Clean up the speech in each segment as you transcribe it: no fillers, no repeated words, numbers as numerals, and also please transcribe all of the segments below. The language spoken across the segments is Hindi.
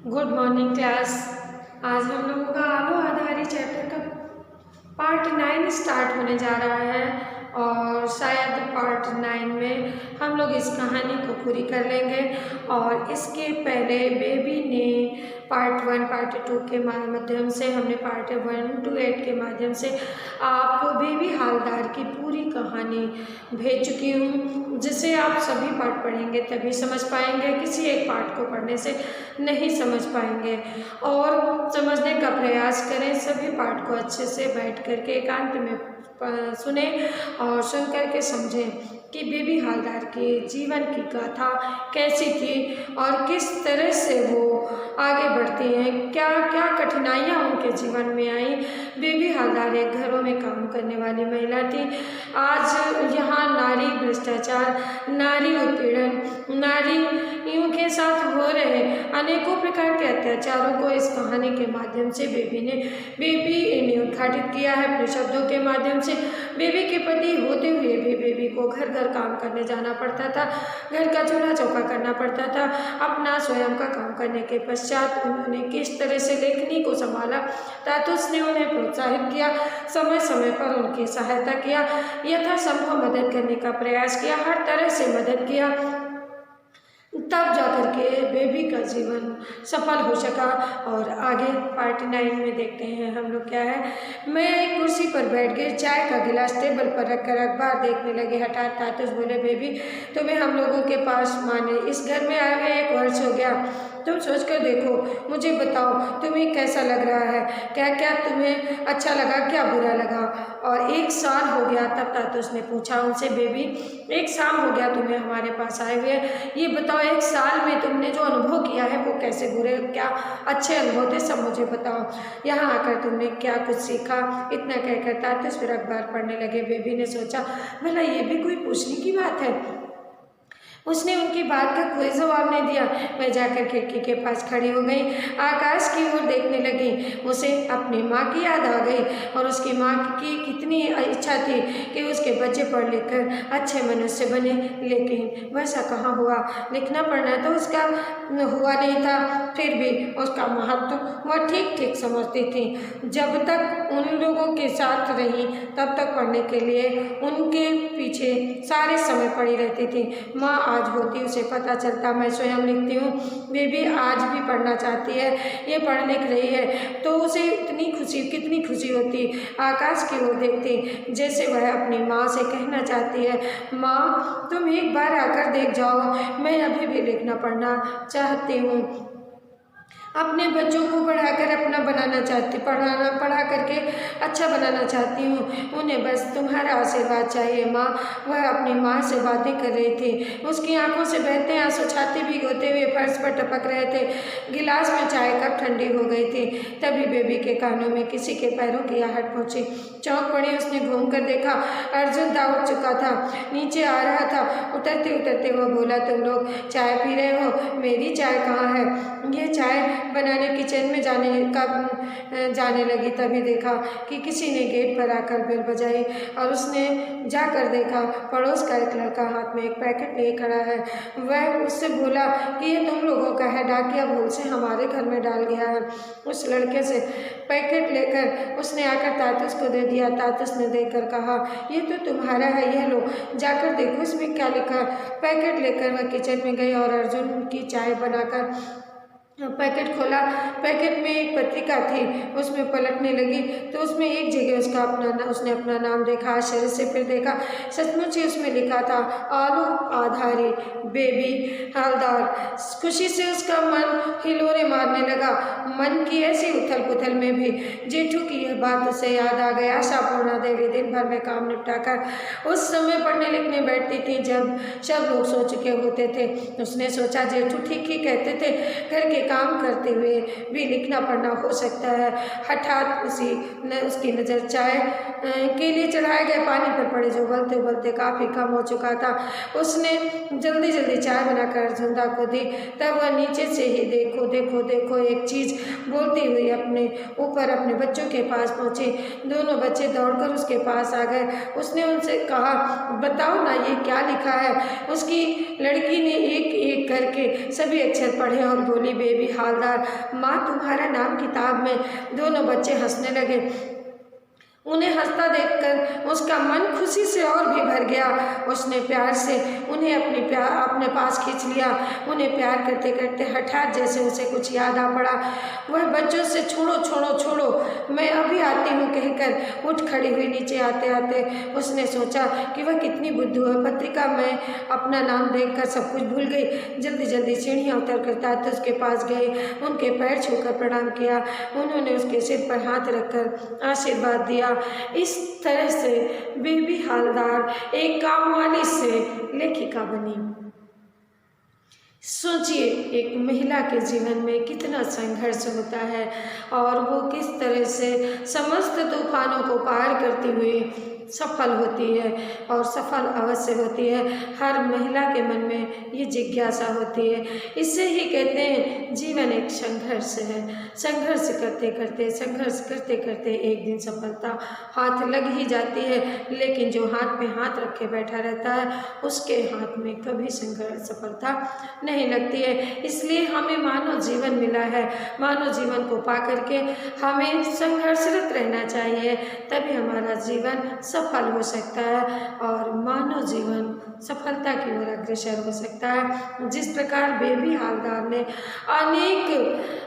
Good morning class. आज हम लोगों का आलू आधारी चैप्टर का पार्ट 9 स्टार्ट होने जा रहा है और शायद पार्ट 9 में हम लोग इस कहानी को पूरी कर लेंगे। और इसके पहले बेबी ने पार्ट 1 पार्ट 2 के माध्यम से हमने पार्ट 1 to 8 के माध्यम से आपको बेबी हालदार की पूरी कहानी भेज चुकी हूँ, जिसे आप सभी पार्ट पढ़ेंगे तभी समझ पाएंगे। किसी एक पार्ट को पढ़ने से नहीं समझ पाएंगे और समझने का प्रयास करें। सभी पार्ट को अच्छे से बैठ करके एकांत में सुने और सुन करके समझें कि बेबी हालदार के जीवन की गाथा कैसी थी और किस तरह से वो आगे बढ़ती हैं, क्या क्या कठिनाइयाँ उनके जीवन में आई। बेबी हालदार एक घरों में काम करने वाली महिला थी। आज यहाँ नारी भ्रष्टाचार, नारी उत्पीड़न, नारियों के साथ हो रहे अनेकों प्रकार के अत्याचारों को इस कहानी के माध्यम से बेबी ने उद्घाटित किया है अपने शब्दों के माध्यम से। बेबी के पति होते हुए भी बेबी को घर घर काम करने जाना पड़ता था, घर का चूल्हा चौका करना पड़ता था। अपना स्वयं का काम करने के पश्चात उन्होंने किस तरह से लेखनी को संभाला, तातुस ने उन्हें प्रोत्साहित किया, समय समय पर उनकी सहायता किया, यथासंभव मदद करने का प्रयास किया, हर तरह से मदद किया, तब जाकर के बेबी का जीवन सफल हो सका। और आगे पार्ट 9 में देखते हैं हम लोग क्या है। मैं एक कुर्सी पर बैठ गई, चाय का गिलास टेबल पर रखकर अखबार देखने लगे। हठात तातुस बोले, बेबी तुम्हें हम लोगों के पास माने इस घर में आए हुए 1 वर्ष हो गया। तुम सोच कर देखो, मुझे बताओ तुम्हें कैसा लग रहा है, क्या क्या तुम्हें अच्छा लगा, क्या बुरा लगा। और 1 साल हो गया। तब तातुस ने पूछा उनसे, बेबी 1 साल हो गया तुम्हें हमारे पास आए हुए, ये बताओ 1 साल में तुमने जो अनुभव किया है वो कैसे बुरे क्या अच्छे अनुभव थे, सब मुझे बताओ। यहाँ आकर तुमने क्या कुछ सीखा। इतना कहकर तातुस फिर अखबार पढ़ने लगे। बेबी ने सोचा, भला ये भी कोई पूछने की बात है। उसने उनकी बात का कोई जवाब नहीं दिया। मैं जाकर खिड़की के पास खड़ी हो गई, आकाश की ओर देखने लगी। उसे अपनी माँ की याद आ गई और उसकी माँ की कितनी इच्छा थी कि उसके बच्चे पढ़ लिख कर अच्छे मनुष्य बने, लेकिन वैसा कहाँ हुआ। लिखना पढ़ना तो उसका हुआ नहीं था, फिर भी उसका महत्व वह ठीक ठीक समझती थी। जब तक उन लोगों के साथ रही तब तक पढ़ने के लिए उनके पीछे सारे समय पड़ी रहती थी। माँ आज होती उसे पता चलता मैं स्वयं लिखती हूँ, बेबी आज भी पढ़ना चाहती है, ये पढ़ लिख रही है, तो उसे इतनी खुशी, कितनी खुशी होती। आकाश की ओर देखती जैसे वह अपनी माँ से कहना चाहती है, माँ तुम एक बार आकर देख जाओ, मैं अभी भी लिखना पढ़ना चाहती हूँ। अपने बच्चों को पढ़ाकर अपना बनाना चाहती, पढ़ा करके अच्छा बनाना चाहती हूँ, उन्हें बस तुम्हारा आशीर्वाद चाहिए माँ। वह अपनी माँ से बातें कर रही थी, उसकी आंखों से बहते आंसू छाती भिगोते हुए फर्श पर टपक रहे थे। गिलास में चाय कब ठंडी हो गई थी। तभी बेबी के कानों में किसी के पैरों की आहट पहुँची। चौंक पड़ी, उसने घूम कर देखा, अर्जुन दौड़ चुका था, नीचे आ रहा था। उतरते उतरते वह बोला, तुम लोग चाय पी रहे हो, मेरी चाय कहाँ है। ये चाय बनाने किचन में जाने लगी, तभी देखा कि किसी ने गेट पर आकर बेल बजाई और उसने जाकर देखा पड़ोस का एक लड़का हाथ में एक पैकेट लिए खड़ा है। वह उससे बोला कि ये तुम लोगों का है, डाकिया भूल से हमारे घर में डाल गया है। उस लड़के से पैकेट लेकर उसने आकर तातुस को दे दिया। तातुस ने देकर कहा, ये तो तुम्हारा है, यह लो, जाकर देखो इसमें क्या लिखा। पैकेट लेकर वह किचन में गई और अर्जुन की चाय बनाकर पैकेट खोला। पैकेट में एक पत्रिका थी, उसमें पलटने लगी तो उसमें एक जगह उसने अपना नाम देखा। आश्चर्य से फिर देखा, सचमुच ही उसमें लिखा था, आलू आधारी बेबी हालदार। खुशी से उसका मन हिलोरे मारने लगा। मन की ऐसी उथल पुथल में भी जेठू की यह बात उसे याद आ गई। आशापूर्णा देवी दिन भर में काम निपटाकर उस समय पढ़ने लिखने बैठती थी जब सब लोग सो चुके होते थे। उसने सोचा, जेठू ठीक ही कहते थे, घर के काम करते हुए भी लिखना पढ़ना हो सकता है। हठात उसकी नज़र चाय के लिए चढ़ाए गए पानी पर पड़े, जो उबलते उबलते काफ़ी कम हो चुका था। उसने जल्दी जल्दी चाय बनाकर अर्जुनदा को दी। तब वह नीचे से ही देखो देखो देखो एक चीज़ बोलती हुई अपने ऊपर अपने बच्चों के पास पहुँची। दोनों बच्चे दौड़कर उसके पास आ गए। उसने उनसे कहा, बताओ ना ये क्या लिखा है। उसकी लड़की ने एक एक कर के सभी अक्षर पढ़े और बोली, बेबी हालदार, माँ तुम्हारा नाम किताब में। दोनों बच्चे हंसने लगे। उन्हें हंसता देखकर उसका मन खुशी से और भी भर गया। उसने प्यार से उन्हें अपने पास खींच लिया। उन्हें प्यार करते करते हठात जैसे उसे कुछ याद आ पड़ा। वह बच्चों से छोड़ो छोड़ो छोड़ो, मैं अभी आती हूँ कहकर उठ खड़ी हुई। नीचे आते आते उसने सोचा कि वह कितनी बुद्धू है। पत्रिका में अपना नाम देखकर सब कुछ भूल गई। जल्दी जल्दी सीढ़ियाँ उतर कर तातुस के पास गए, उनके पैर छूकर प्रणाम किया। उन्होंने उसके सिर पर हाथ रखकर आशीर्वाद दिया। इस तरह से बेबी हालदार एक कामवाली से लेखिका बनी। सोचिए, एक महिला के जीवन में कितना संघर्ष होता है और वो किस तरह से समस्त तूफानों को पार करती हुई सफल होती है, और सफल अवश्य होती है। हर महिला के मन में ये जिज्ञासा होती है। इससे ही कहते हैं जीवन एक संघर्ष है। संघर्ष करते करते एक दिन सफलता हाथ लग ही जाती है, लेकिन जो हाथ में हाथ रखे बैठा रहता है उसके हाथ में कभी सफलता नहीं लगती है। इसलिए हमें मानव जीवन मिला है। मानव जीवन को पा करके हमें संघर्षरत रहना चाहिए, तभी हमारा जीवन सफल हो सकता है और मानव जीवन सफलता की ओर अग्रसर हो सकता है। जिस प्रकार बेबी हालदार ने अनेक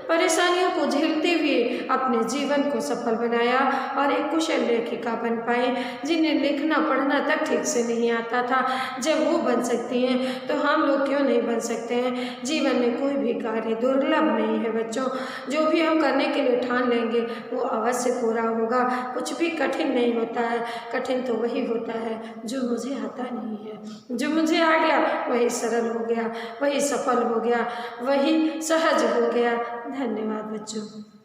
परेशानियों को झेलते हुए अपने जीवन को सफल बनाया और एक कुशल लेखिका बन पाई, जिन्हें लिखना पढ़ना तक ठीक से नहीं आता था, जब वो बन सकती हैं तो हम लोग क्यों नहीं बन सकते हैं। जीवन में कोई भी कार्य दुर्लभ नहीं है बच्चों। जो भी हम करने के लिए ठान लेंगे वो अवश्य पूरा होगा। कुछ भी कठिन नहीं होता है। कठिन तो वही होता है जो मुझे आता नहीं है। जो मुझे आ गया वही सरल हो गया, वही सफल हो गया, वही सहज हो गया। धन्यवाद बच्चों।